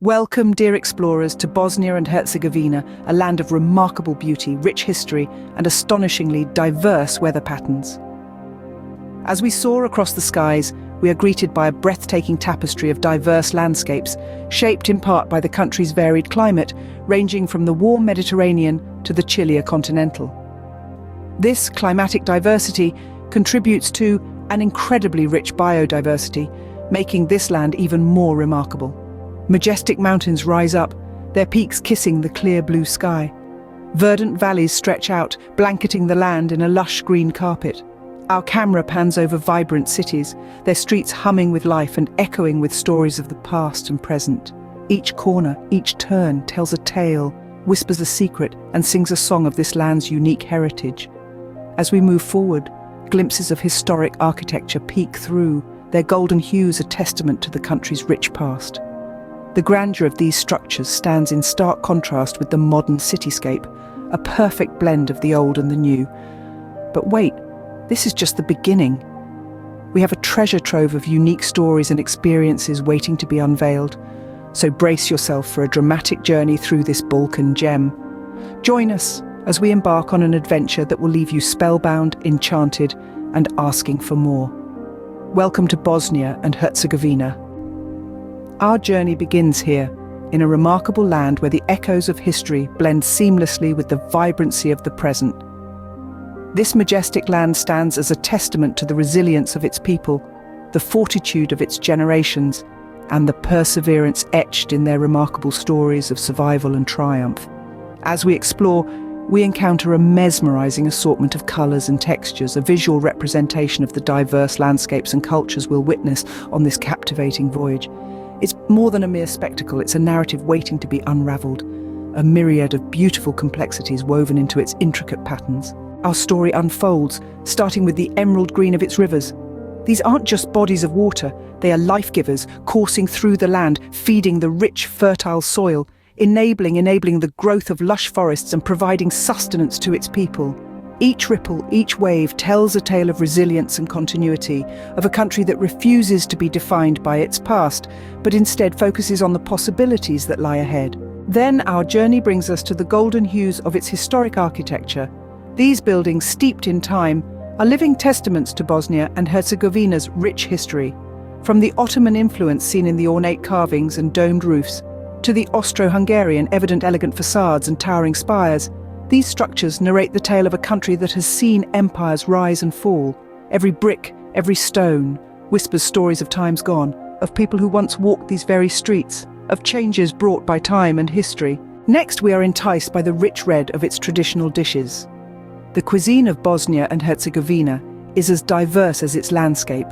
Welcome, dear explorers, to Bosnia and Herzegovina, a land of remarkable beauty, rich history, and astonishingly diverse weather patterns. As we soar across the skies, we are greeted by a breathtaking tapestry of diverse landscapes, shaped in part by the country's varied climate, ranging from the warm Mediterranean to the chillier continental. This climatic diversity contributes to an incredibly rich biodiversity, making this land even more remarkable. Majestic mountains rise up, their peaks kissing the clear blue sky. Verdant valleys stretch out, blanketing the land in a lush green carpet. Our camera pans over vibrant cities, their streets humming with life and echoing with stories of the past and present. Each corner, each turn tells a tale, whispers a secret, and sings a song of this land's unique heritage. As we move forward, glimpses of historic architecture peek through, their golden hues a testament to the country's rich past. The grandeur of these structures stands in stark contrast with the modern cityscape, a perfect blend of the old and the new. But wait, this is just the beginning. We have a treasure trove of unique stories and experiences waiting to be unveiled. So brace yourself for a dramatic journey through this Balkan gem. Join us as we embark on an adventure that will leave you spellbound, enchanted, and asking for more. Welcome to Bosnia and Herzegovina. Our journey begins here, in a remarkable land where the echoes of history blend seamlessly with the vibrancy of the present. This majestic land stands as a testament to the resilience of its people, the fortitude of its generations, and the perseverance etched in their remarkable stories of survival and triumph. As we explore, we encounter a mesmerizing assortment of colors and textures, a visual representation of the diverse landscapes and cultures we'll witness on this captivating voyage. It's more than a mere spectacle, it's a narrative waiting to be unraveled, a myriad of beautiful complexities woven into its intricate patterns. Our story unfolds, starting with the emerald green of its rivers. These aren't just bodies of water, they are life-givers, coursing through the land, feeding the rich, fertile soil, enabling the growth of lush forests and providing sustenance to its people. Each ripple, each wave tells a tale of resilience and continuity, of a country that refuses to be defined by its past, but instead focuses on the possibilities that lie ahead. Then our journey brings us to the golden hues of its historic architecture. These buildings, steeped in time, are living testaments to Bosnia and Herzegovina's rich history. From the Ottoman influence seen in the ornate carvings and domed roofs, to the Austro-Hungarian evident elegant facades and towering spires, these structures narrate the tale of a country that has seen empires rise and fall. Every brick, every stone, whispers stories of times gone, of people who once walked these very streets, of changes brought by time and history. Next, we are enticed by the rich red of its traditional dishes. The cuisine of Bosnia and Herzegovina is as diverse as its landscape.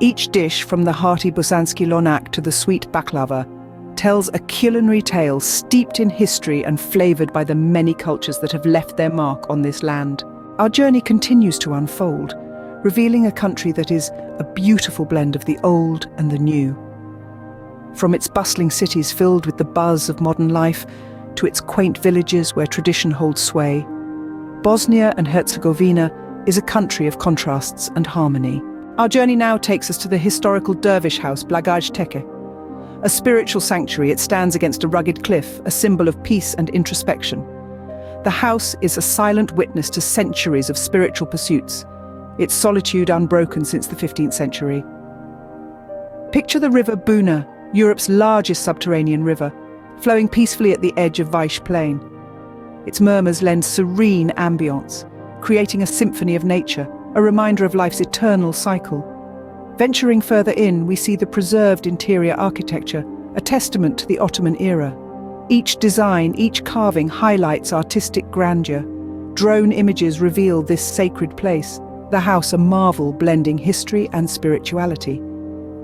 Each dish, from the hearty bosanski lonak to the sweet baklava, tells a culinary tale steeped in history and flavoured by the many cultures that have left their mark on this land. Our journey continues to unfold, revealing a country that is a beautiful blend of the old and the new. From its bustling cities filled with the buzz of modern life to its quaint villages where tradition holds sway, Bosnia and Herzegovina is a country of contrasts and harmony. Our journey now takes us to the historical dervish house Blagaj Teke. A spiritual sanctuary, it stands against a rugged cliff, a symbol of peace and introspection. The house is a silent witness to centuries of spiritual pursuits, its solitude unbroken since the 15th century. Picture the river Buna, Europe's largest subterranean river, flowing peacefully at the edge of Vaish Plain. Its murmurs lend serene ambience, creating a symphony of nature, a reminder of life's eternal cycle. Venturing further in, we see the preserved interior architecture, a testament to the Ottoman era. Each design, each carving highlights artistic grandeur. Drone images reveal this sacred place, the house a marvel blending history and spirituality.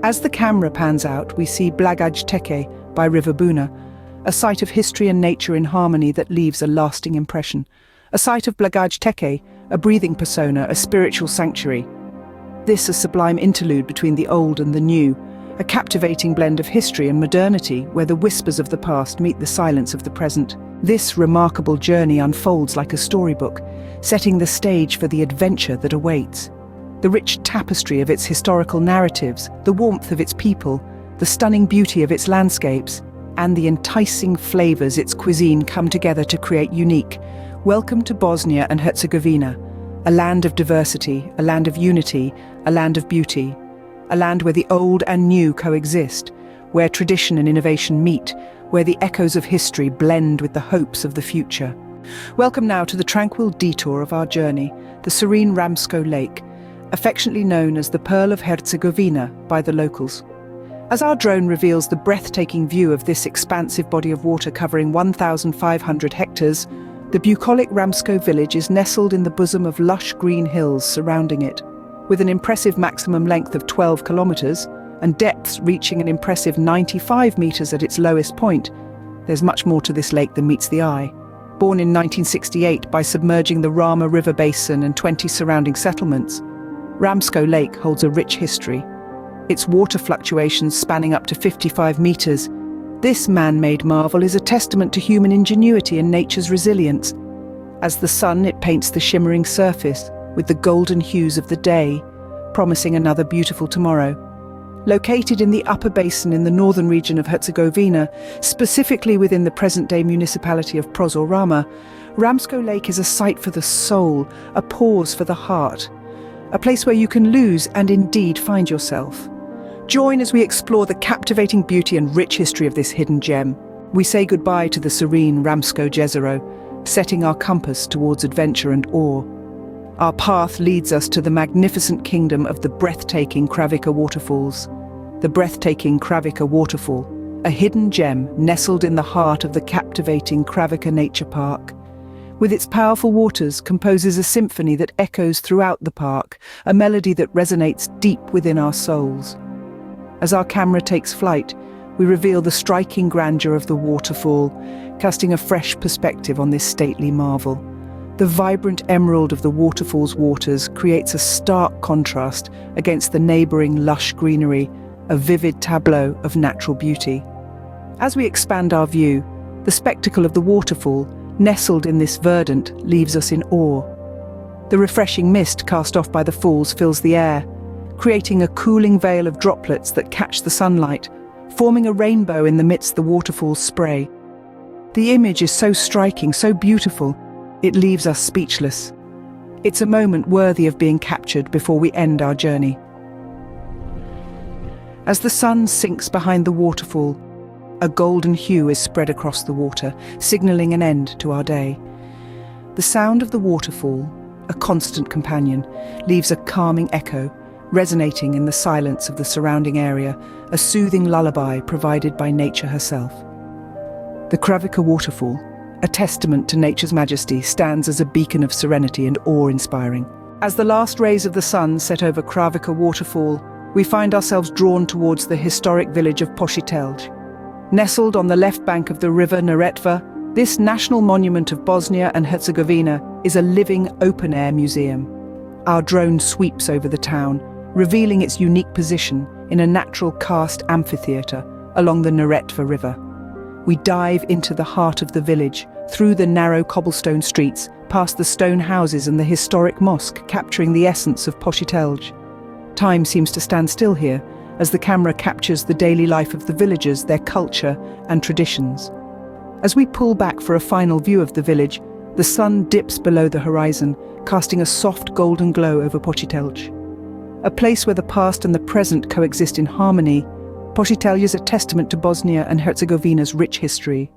As the camera pans out, we see Blagaj Teke by River Buna, a site of history and nature in harmony that leaves a lasting impression. A site of Blagaj Teke, a breathing persona, a spiritual sanctuary. This a sublime interlude between the old and the new, a captivating blend of history and modernity where the whispers of the past meet the silence of the present. This remarkable journey unfolds like a storybook, setting the stage for the adventure that awaits. The rich tapestry of its historical narratives, the warmth of its people, the stunning beauty of its landscapes, and the enticing flavors its cuisine come together to create unique. Welcome to Bosnia and Herzegovina, a land of diversity, a land of unity, a land of beauty, a land where the old and new coexist, where tradition and innovation meet, where the echoes of history blend with the hopes of the future. Welcome now to the tranquil detour of our journey, the serene Ramsko Lake, affectionately known as the Pearl of Herzegovina by the locals. As our drone reveals the breathtaking view of this expansive body of water covering 1,500 hectares, the bucolic Ramsko village is nestled in the bosom of lush green hills surrounding it. With an impressive maximum length of 12 kilometers and depths reaching an impressive 95 meters at its lowest point, there's much more to this lake than meets the eye. Born in 1968 by submerging the Rama River basin and 20 surrounding settlements, Ramsko Lake holds a rich history. Its water fluctuations spanning up to 55 meters, this man-made marvel is a testament to human ingenuity and nature's resilience. As the sun, it paints the shimmering surface with the golden hues of the day, promising another beautiful tomorrow. Located in the upper basin in the northern region of Herzegovina, specifically within the present-day municipality of Prozor, Ramsko Lake is a sight for the soul, a pause for the heart, a place where you can lose and indeed find yourself. Join as we explore the captivating beauty and rich history of this hidden gem. We say goodbye to the serene Ramsko Jezero, setting our compass towards adventure and awe. Our path leads us to the magnificent kingdom of the breathtaking Kravica Waterfalls. The breathtaking Kravica Waterfall, a hidden gem nestled in the heart of the captivating Kravica Nature Park. With its powerful waters composes a symphony that echoes throughout the park, a melody that resonates deep within our souls. As our camera takes flight, we reveal the striking grandeur of the waterfall, casting a fresh perspective on this stately marvel. The vibrant emerald of the waterfall's waters creates a stark contrast against the neighboring lush greenery, a vivid tableau of natural beauty. As we expand our view, the spectacle of the waterfall, nestled in this verdant, leaves us in awe. The refreshing mist cast off by the falls fills the air, creating a cooling veil of droplets that catch the sunlight, forming a rainbow in the midst of the waterfall's spray. The image is so striking, so beautiful, it leaves us speechless. It's a moment worthy of being captured before we end our journey. As the sun sinks behind the waterfall, a golden hue is spread across the water, signaling an end to our day. The sound of the waterfall, a constant companion, leaves a calming echo, resonating in the silence of the surrounding area, a soothing lullaby provided by nature herself. The Kravica Waterfall, a testament to nature's majesty, stands as a beacon of serenity and awe-inspiring. As the last rays of the sun set over Kravica Waterfall, we find ourselves drawn towards the historic village of Positelj. Nestled on the left bank of the river Neretva, this national monument of Bosnia and Herzegovina is a living open-air museum. Our drone sweeps over the town, revealing its unique position in a natural karst amphitheatre along the Neretva River. We dive into the heart of the village, through the narrow cobblestone streets, past the stone houses and the historic mosque, capturing the essence of Positelj. Time seems to stand still here, as the camera captures the daily life of the villagers, their culture and traditions. As we pull back for a final view of the village, the sun dips below the horizon, casting a soft golden glow over Positelj. A place where the past and the present coexist in harmony, Positelj is a testament to Bosnia and Herzegovina's rich history.